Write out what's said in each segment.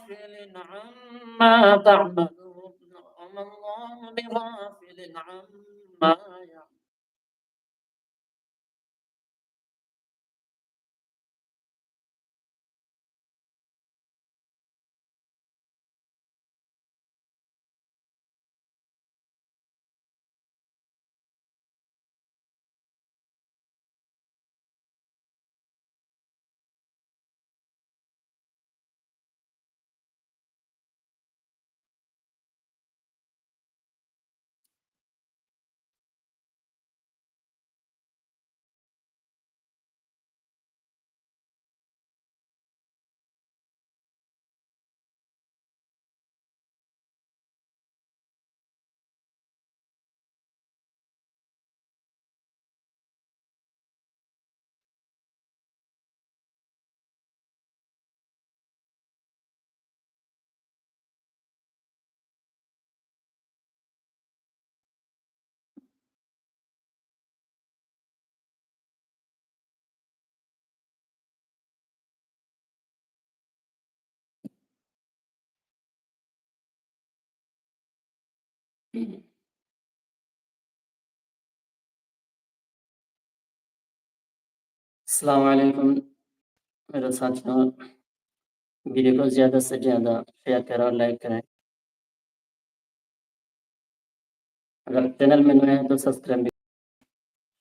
بغافل عما تعملون وما الله بغافل عما يعملون. अस्सलाम वालेकुम मेरे साथियों, वीडियो को ज़्यादा से ज़्यादा शेयर करें और लाइक करें। अगर चैनल में नए हैं तो सब्सक्राइब भी।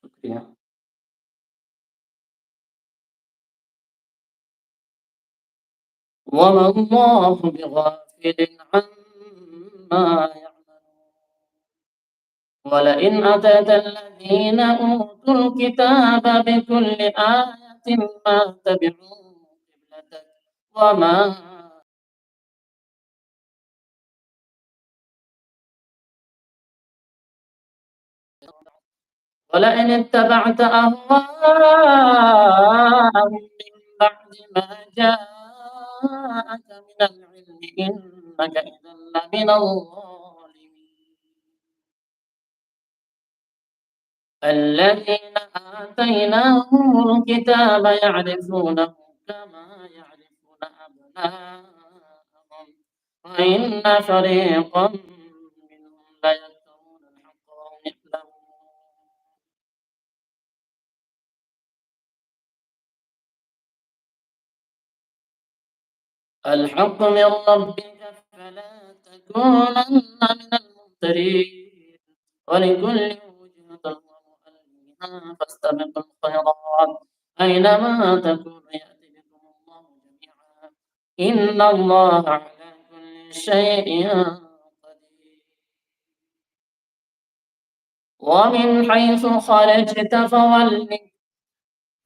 शुक्रिया। वमा अल्लाहु बिगाफिलिन अम्मा यअमलून वलइन अताता अल्लज़ीना ऊतुल किताबा बिकुल्लि आयातिन मा तबि'ू क़िब्लतक वमा ولئن اتبعت أهواءهم من بعد ما جاءك من العلم إنك إذا لمن الظالمين. الذين آتيناهم الكتاب يعرفونه كما يعرفون أبناءهم وإن فريقا منهم ليكتمون الحق وهم يعلمون. الحق من ربك فلا تكونن من الممترين ولكل وجهة هو موليها فاستبقوا الخيرات أينما تكونوا يأتي بكم الله جميعا إن الله على كل شيء قدير. ومن حيث خرجت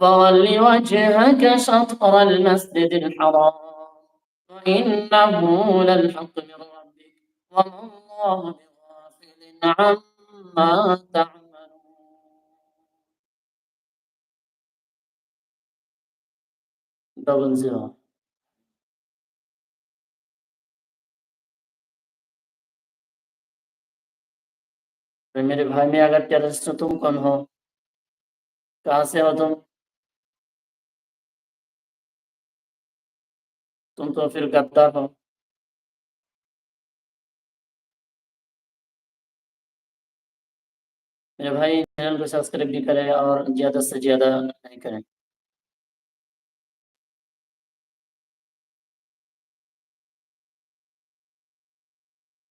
فول وجهك شطر المسجد الحرام وإنه للحق من ربك وما الله بغافل عما تعملون. Double zero. तो मेरे भाई में अगर टेररिस्ट हो तुम कौन हो? कहाँ से हो तुम? तुम तो फिर गद्दार हो। मेरे भाई चैनल को सब्सक्राइब भी करें और ज़्यादा से ज़्यादा लाइक करें।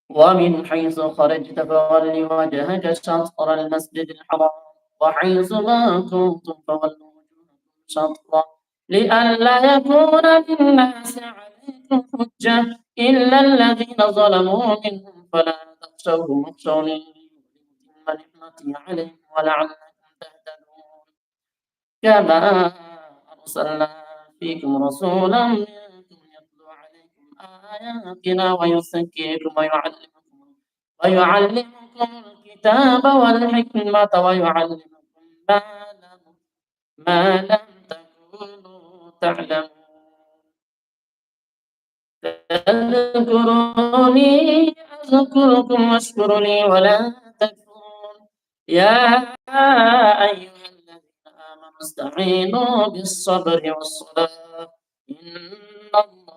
ومن حيث خرجت فول وجهك شطر المسجد الحرام وحيث ما كنتم فولوا وجوهكم شطرة لئلا يكون للناس عليكم حجة إلا الذين ظلموا منهم فلا تخشوهم واخشوني لأتم نعمتي عليكم ولعلكم تهتدون. كما أرسلنا فيكم رسولا منكم يتلو عليكم آياتنا ويزكيكم ويعلمكم الكتاب والحكمة ويعلمكم ما لم تكونوا تعلمون. تذكروني أذكركم واشكروا لي ولا تكفرون. يا أيها الذين آمنوا استعينوا بالصبر والصلاة إن الله